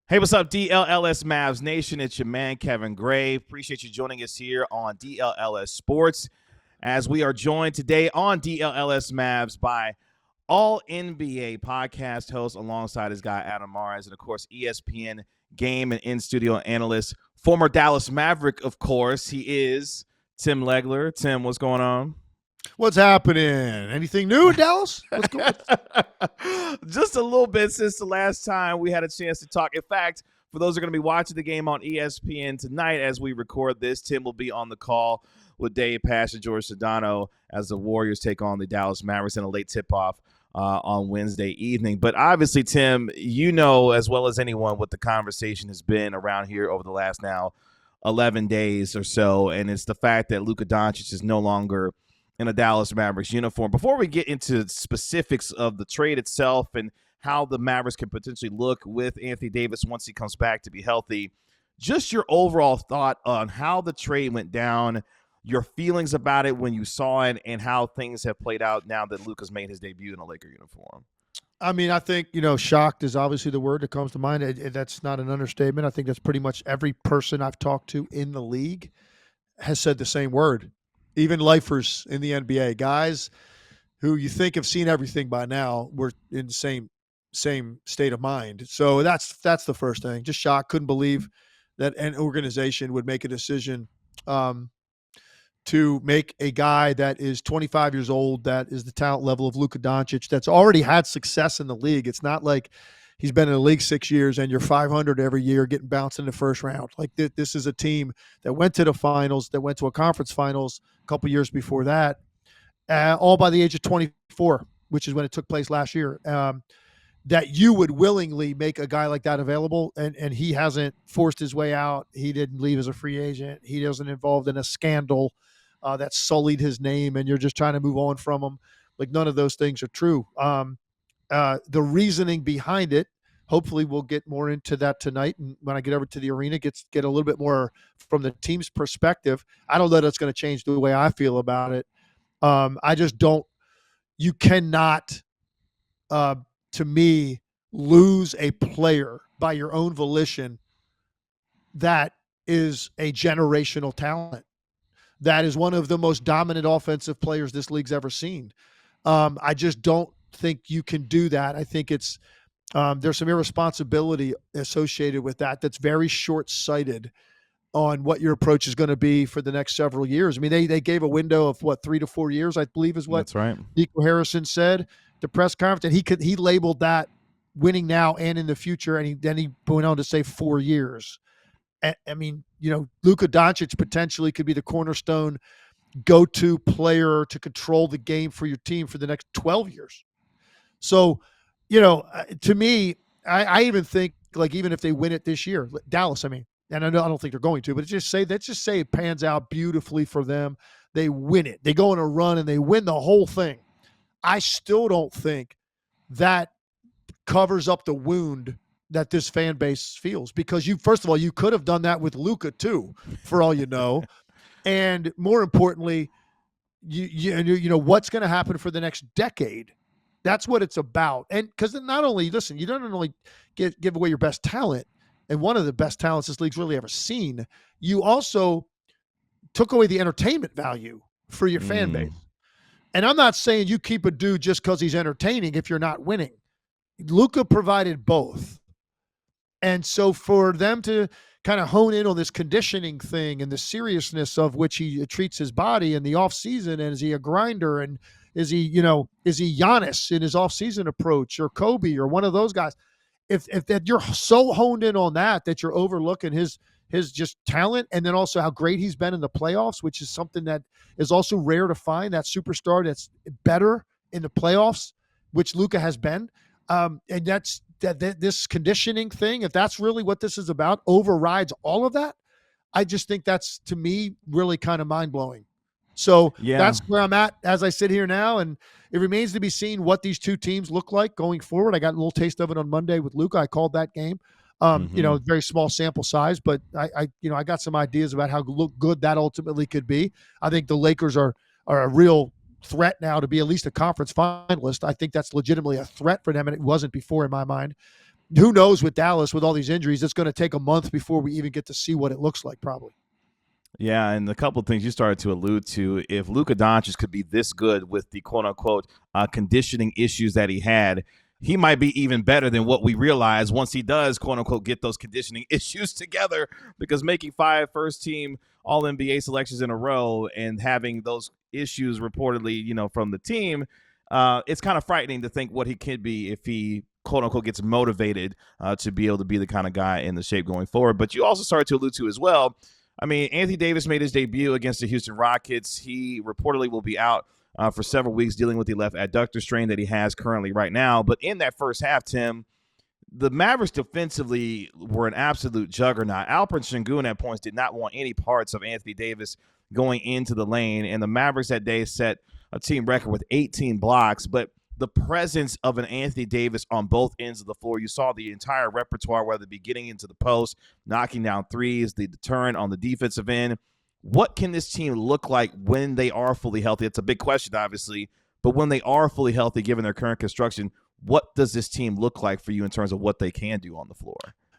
Hey, what's up, DLLS Mavs Nation? It's your man, Kevin Gray. Appreciate you joining us here on DLLS Sports as we are joined today on DLLS Mavs by All NBA podcast host alongside his guy, Adam Mares, and, of course, ESPN game and in-studio analyst, former Dallas Maverick, of course. He is Tim Legler. Tim, what's going on? What's happening? Anything new in Dallas? What's going on? Just a little bit since the last time we had a chance to talk. In fact, for those who are going to be watching the game on ESPN tonight as we record this, Tim will be on the call with Dave Pasch and George Sedano as the Warriors take on the Dallas Mavericks in a late tip-off on Wednesday evening. But obviously, Tim, you know as well as anyone what the conversation has been around here over the last now 11 days or so, and it's the fact that Luka Dončić is no longer in a Dallas Mavericks uniform. Before we get into specifics of the trade itself and how the Mavericks can potentially look with Anthony Davis once he comes back to be healthy, just your overall thought on how the trade went down, your feelings about it when you saw it, and how things have played out now that Luka's made his debut in a Laker uniform. I mean, I think, shocked is obviously the word that comes to mind. That's not an understatement. I think that's pretty much every person I've talked to in the league has said the same word. Even lifers in the NBA, guys who you think have seen everything by now, were in the same state of mind. So that's the first thing. Just shocked. Couldn't believe that an organization would make a decision to make a guy that is 25 years old, that is the talent level of Luka Dončić, that's already had success in the league. It's not like he's been in the league 6 years and you're 500 every year getting bounced in the first round. Like this is a team that went to the finals, that went to a conference finals a couple years before that, all by the age of 24, which is when it took place last year. That you would willingly make a guy like that available, and he hasn't forced his way out. He didn't leave as a free agent. He wasn't involved in a scandal that sullied his name, and you're just trying to move on from him. Like, none of those things are true. The reasoning behind it, hopefully we'll get more into that tonight. And when I get over to the arena, get a little bit more from the team's perspective. I don't know that's going to change the way I feel about it. I just don't, you cannot, to me, lose a player by your own volition that is a generational talent. That is one of the most dominant offensive players this league's ever seen. I just don't think you can do that. I think it's there's some irresponsibility associated with that. That's very short-sighted on what your approach is going to be for the next several years. I mean, they gave a window of 3 to 4 years, I believe, is what That's right. Nico Harrison said at the press conference, and he labeled that winning now and in the future, and then he went on to say 4 years. I mean, Luka Dončić potentially could be the cornerstone go-to player to control the game for your team for the next 12 years. So, to me, I even think, like, even if they win it this year, Dallas, I mean, and I don't think they're going to, but let's just say it pans out beautifully for them. They win it. They go on a run and they win the whole thing. I still don't think that covers up the wound that this fan base feels, because first of all, you could have done that with Luka too, for all you know. And more importantly, you know what's going to happen for the next decade. That's what it's about. And because not only, listen, you don't only give away your best talent, and one of the best talents this league's really ever seen, you also took away the entertainment value for your fan base. And I'm not saying you keep a dude just because he's entertaining if you're not winning. Luka provided both. And so for them to kind of hone in on this conditioning thing and the seriousness of which he treats his body in the offseason, and is he a grinder, and is he Giannis in his offseason approach, or Kobe, or one of those guys? If that you're so honed in on that you're overlooking his just talent, and then also how great he's been in the playoffs, which is something that is also rare to find, that superstar that's better in the playoffs, which Luka has been. And that's this conditioning thing, if that's really what this is about, overrides all of that. I just think that's, to me, really kind of mind-blowing. So That's where I'm at as I sit here now, and it remains to be seen what these two teams look like going forward. I got a little taste of it on Monday with Luka. I called that game. Very small sample size, but I got some ideas about how good that ultimately could be. I think the Lakers are a real threat now to be at least a conference finalist. I think that's legitimately a threat for them, and it wasn't before in my mind. who knows with Dallas, with all these injuries, it's going to take a month before we even get to see what it looks like, probably. Yeah, and a couple of things you started to allude to. If Luka Dončić could be this good with the quote-unquote conditioning issues that he had, he might be even better than what we realize once he does, quote-unquote, get those conditioning issues together, because making 5 first-team All-NBA selections in a row and having those issues reportedly, from the team, it's kind of frightening to think what he could be if he, quote-unquote, gets motivated to be able to be the kind of guy in the shape going forward. But you also started to allude to as well, Anthony Davis made his debut against the Houston Rockets. He reportedly will be out for several weeks dealing with the left adductor strain that he has currently right now. But in that first half, Tim, the Mavericks defensively were an absolute juggernaut. Alperen Sengun at points did not want any parts of Anthony Davis going into the lane, and the Mavericks that day set a team record with 18 blocks. But the presence of an Anthony Davis on both ends of the floor, you saw the entire repertoire, whether it be getting into the post, knocking down threes, the deterrent on the defensive end. What can this team look like when they are fully healthy? It's a big question, obviously, but when they are fully healthy, given their current construction, what does this team look like for you in terms of what they can do on the floor?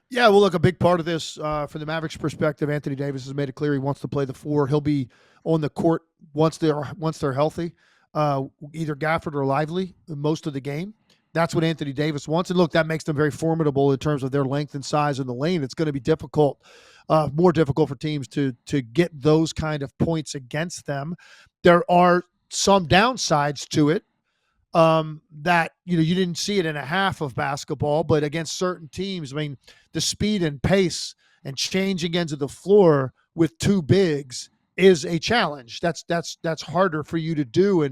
Yeah, well, look, a big part of this, from the Mavericks' perspective, Anthony Davis has made it clear he wants to play the 4. He'll be on the court once they're healthy, either Gafford or Lively most of the game. That's what Anthony Davis wants. And look, that makes them very formidable in terms of their length and size in the lane. It's going to be difficult, more difficult for teams to get those kind of points against them. There are some downsides to it. That, you didn't see it in a half of basketball, but against certain teams, the speed and pace and changing ends of the floor with 2 bigs is a challenge. That's harder for you to do.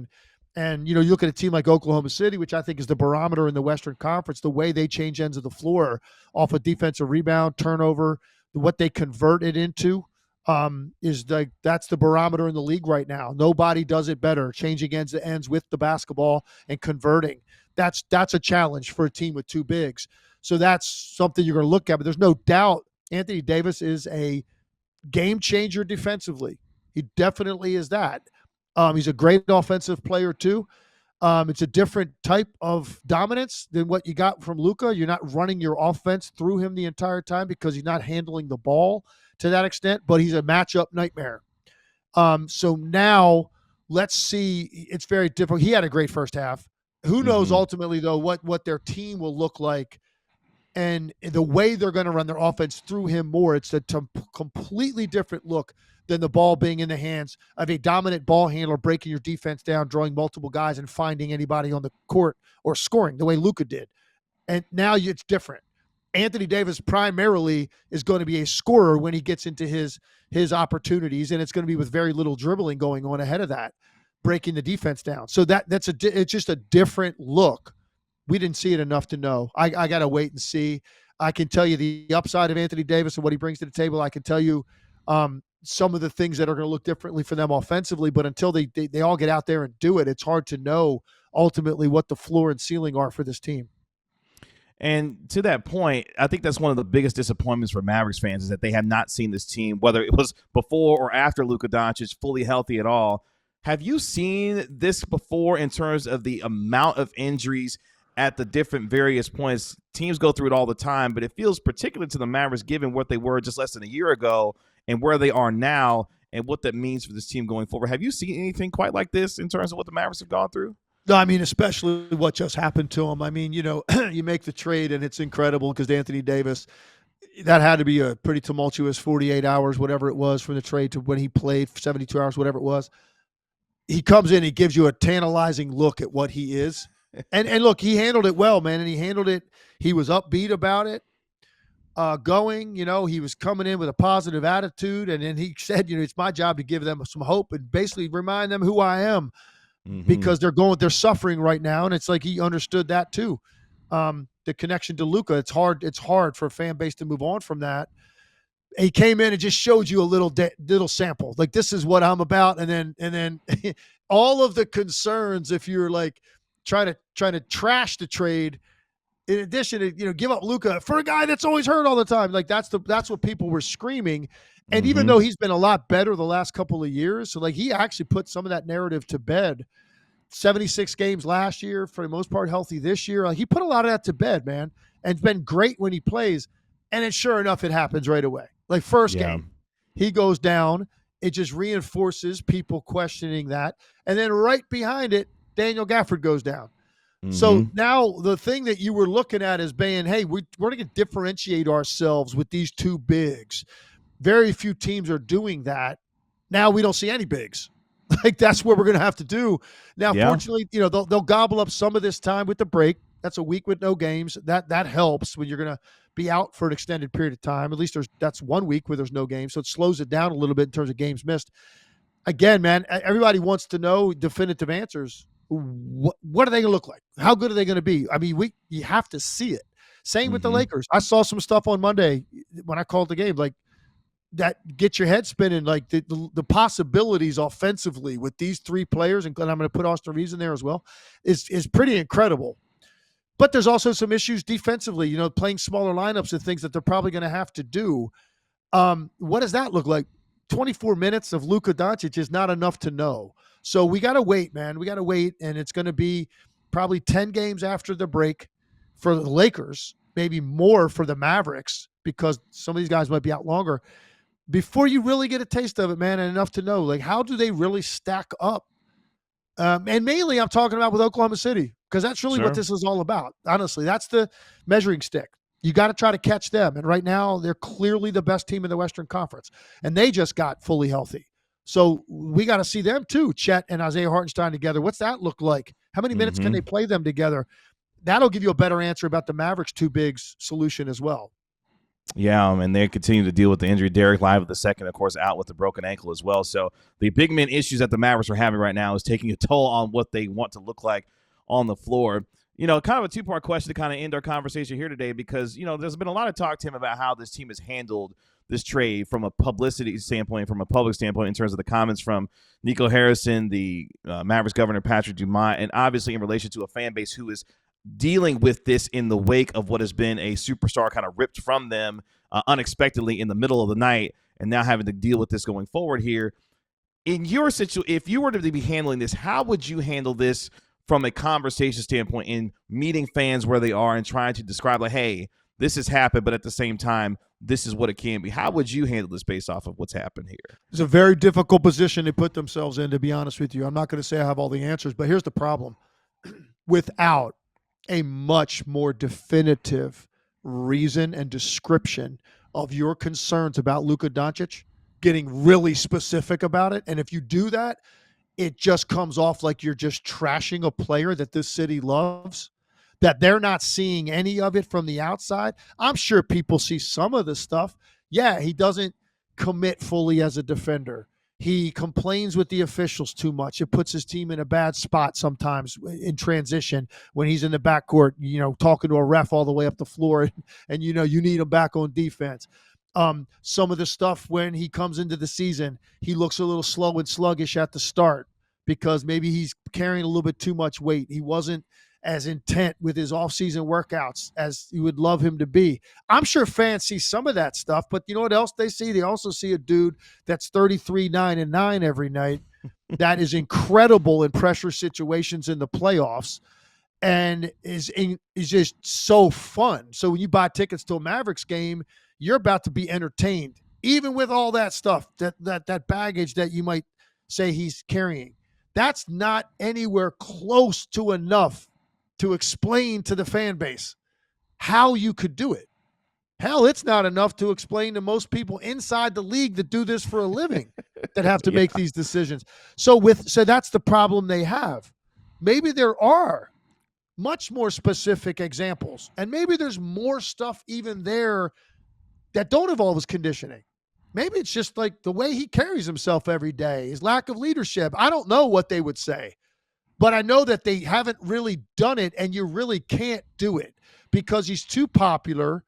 And you look at a team like Oklahoma City, which I think is the barometer in the Western Conference, the way they change ends of the floor off a defensive rebound, turnover, what they convert it into, that's the barometer in the league right now. Nobody does it better, changing ends with the basketball and converting. That's a challenge for a team with 2 bigs. So that's something you're going to look at. But there's no doubt Anthony Davis is a game changer defensively. He definitely is that. He's a great offensive player too. It's a different type of dominance than what you got from Luka. You're not running your offense through him the entire time because he's not handling the ball to that extent, but he's a matchup nightmare. So now let's see. It's very difficult. He had a great first half. Who knows ultimately, though, what their team will look like and the way they're going to run their offense through him more. It's a completely different look than the ball being in the hands of a dominant ball handler, breaking your defense down, drawing multiple guys, and finding anybody on the court or scoring the way Luka did. And now it's different. Anthony Davis primarily is going to be a scorer when he gets into his opportunities, and it's going to be with very little dribbling going on ahead of that, breaking the defense down. So it's just a different look. We didn't see it enough to know. I got to wait and see. I can tell you the upside of Anthony Davis and what he brings to the table. I can tell you some of the things that are going to look differently for them offensively, but until they all get out there and do it, it's hard to know ultimately what the floor and ceiling are for this team. And to that point, I think that's one of the biggest disappointments for Mavericks fans is that they have not seen this team, whether it was before or after Luka Dončić, fully healthy at all. Have you seen this before in terms of the amount of injuries at the different various points? Teams go through it all the time, but it feels particular to the Mavericks given what they were just less than a year ago and where they are now and what that means for this team going forward. Have you seen anything quite like this in terms of what the Mavericks have gone through? No, especially what just happened to him. You make the trade and it's incredible because Anthony Davis, that had to be a pretty tumultuous 48 hours, whatever it was, from the trade to when he played, 72 hours, whatever it was. He comes in, he gives you a tantalizing look at what he is. And look, he handled it well, man, and he handled it. He was upbeat about it. He was coming in with a positive attitude, and then he said, it's my job to give them some hope and basically remind them who I am. Because they're suffering right now. And it's like he understood that too. The connection to Luka, it's hard for a fan base to move on from that. He came in and just showed you a little sample. Like, this is what I'm about. And then all of the concerns, if you're like trying to trash the trade, in addition to, give up Luka for a guy that's always hurt all the time. Like, that's what people were screaming. And even though he's been a lot better the last couple of years, so like he actually put some of that narrative to bed 76 games last year, for the most part healthy this year. Like, he put a lot of that to bed, man, and it's been great when he plays. And then sure enough, it happens right away. Like first game, he goes down. It just reinforces people questioning that. And then right behind it, Daniel Gafford goes down. So now the thing that you were looking at is being, hey, we're going to differentiate ourselves with these two bigs. Very few teams are doing that. Now we don't see any bigs. Like, that's what we're going to have to do. Now, fortunately, they'll gobble up some of this time with the break. That's a week with no games. That helps when you're going to be out for an extended period of time. At least that's 1 week where there's no games. So it slows it down a little bit in terms of games missed. Again, man, everybody wants to know definitive answers. What are they going to look like? How good are they going to be? I mean, you have to see it. Same with the Lakers. I saw some stuff on Monday when I called the game, like that get your head spinning, like the possibilities offensively with these three players, and I'm going to put Austin Reeves in there as well, is pretty incredible. But there's also some issues defensively, playing smaller lineups and things that they're probably going to have to do. What does that look like? 24 minutes of Luka Dončić is not enough to know. So we got to wait, man. We got to wait, and it's going to be probably 10 games after the break for the Lakers, maybe more for the Mavericks, because some of these guys might be out longer, before you really get a taste of it, man, and enough to know, like, how do they really stack up? And mainly I'm talking about with Oklahoma City, because that's really what this is all about. Honestly, that's the measuring stick. You got to try to catch them. And right now, they're clearly the best team in the Western Conference. And they just got fully healthy. So we got to see them too, Chet and Isaiah Hartenstein together. What's that look like? How many minutes can they play them together? That'll give you a better answer about the Mavericks' two bigs solution as well. Yeah, and they continue to deal with the injury. Derek Lively II, of course, out with a broken ankle as well. So the big man issues that the Mavericks are having right now is taking a toll on what they want to look like on the floor. Kind of a two-part question to kind of end our conversation here today, because, there's been a lot of talk, Tim, about how this team has handled this trade from a publicity standpoint, from a public standpoint, in terms of the comments from Nico Harrison, the Mavericks governor, Patrick Dumont, and obviously in relation to a fan base who is dealing with this in the wake of what has been a superstar kind of ripped from them unexpectedly in the middle of the night, and now having to deal with this going forward here. In your situation, if you were to be handling this, how would you handle this from a conversation standpoint in meeting fans where they are and trying to describe, like, hey, this has happened, but at the same time, this is what it can be? How would you handle this based off of what's happened here? It's a very difficult position they put themselves in, to be honest with you. I'm not going to say I have all the answers, but here's the problem. Without a much more definitive reason and description of your concerns about Luka Dončić, getting really specific about it, and if you do that, it just comes off like you're just trashing a player that this city loves, that they're not seeing any of it from the outside. I'm sure people see some of the stuff. Yeah, he doesn't commit fully as a defender. He complains with the officials too much. It puts his team in a bad spot sometimes in transition when he's in the backcourt, talking to a ref all the way up the floor, and you need him back on defense. Some of the stuff when he comes into the season, he looks a little slow and sluggish at the start because maybe he's carrying a little bit too much weight. He wasn't as intent with his offseason workouts as you would love him to be. I'm sure fans see some of that stuff, but you know what else they see? They also see a dude that's 33, 9, and 9 every night that is incredible in pressure situations in the playoffs and is just so fun. So when you buy tickets to a Mavericks game, you're about to be entertained, even with all that stuff, that baggage that you might say he's carrying. That's not anywhere close to enough to explain to the fan base how you could do it. Hell, it's not enough to explain to most people inside the league that do this for a living that have to make these decisions. So that's the problem they have. Maybe there are much more specific examples, and maybe there's more stuff even there that don't involve his conditioning. Maybe it's just like the way he carries himself every day, his lack of leadership. I don't know what they would say. But I know that they haven't really done it, and you really can't do it because he's too popular.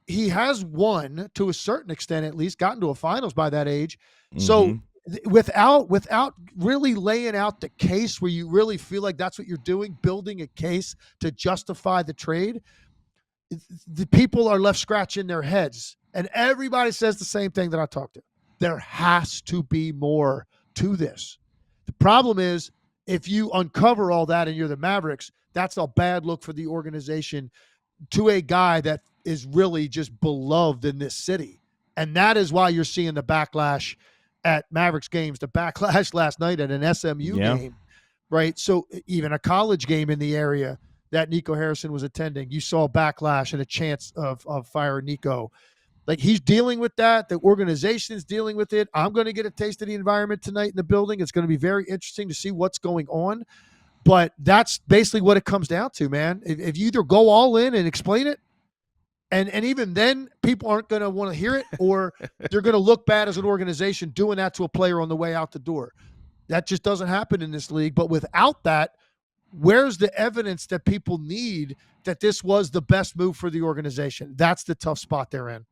He has won, to a certain extent at least, gotten to a finals by that age. So without really laying out the case where you really feel like that's what you're doing, building a case to justify the trade, the people are left scratching their heads. And everybody says the same thing that I talked to. There has to be more to this. The problem is, if you uncover all that and you're the Mavericks, that's a bad look for the organization to a guy that is really just beloved in this city. And that is why you're seeing the backlash at Mavericks games, the backlash last night at an SMU game, right? So even a college game in the area that Nico Harrison was attending, you saw a backlash and a chance of firing Nico. Like, he's dealing with that. The organization's dealing with it. I'm going to get a taste of the environment tonight in the building. It's going to be very interesting to see what's going on. But that's basically what it comes down to, man. If you either go all in and explain it, and even then people aren't going to want to hear it, or they're going to look bad as an organization doing that to a player on the way out the door. That just doesn't happen in this league. But without that, where's the evidence that people need that this was the best move for the organization? That's the tough spot they're in.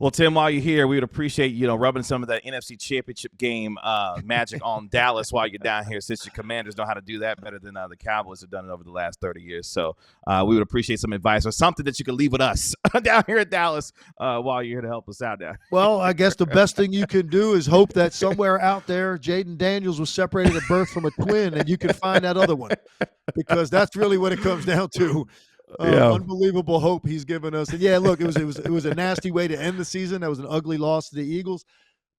Well, Tim, while you're here, we would appreciate, rubbing some of that NFC Championship game magic on Dallas while you're down here, since your Commanders know how to do that better than the Cowboys have done it over the last 30 years. So we would appreciate some advice or something that you could leave with us down here at Dallas while you're here to help us out there. Well, I guess the best thing you can do is hope that somewhere out there, Jaden Daniels was separated at birth from a twin, and you can find that other one, because that's really what it comes down to. Unbelievable hope he's given us. And look, it was a nasty way to end the season. That was an ugly loss to the Eagles,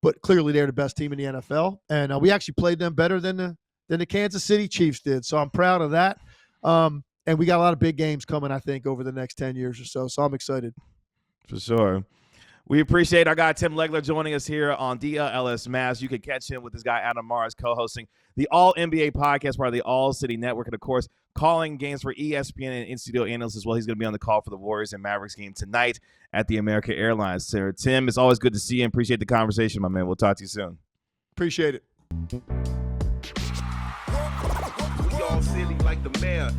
but clearly they're the best team in the NFL, and we actually played them better than the Kansas City Chiefs did. So I'm proud of that. And we got a lot of big games coming, I think, over the next 10 years or so. So I'm excited. For sure. We appreciate our guy Tim Legler joining us here on DLLS Mavs. You can catch him with his guy Adam Mars co-hosting the All NBA podcast, part of the All City Network, and of course calling games for ESPN and in-studio analysts as well. He's going to be on the call for the Warriors and Mavericks game tonight at the American Airlines Center. Tim, it's always good to see you and appreciate the conversation, my man. We'll talk to you soon. Appreciate it. We all silly like the mayor.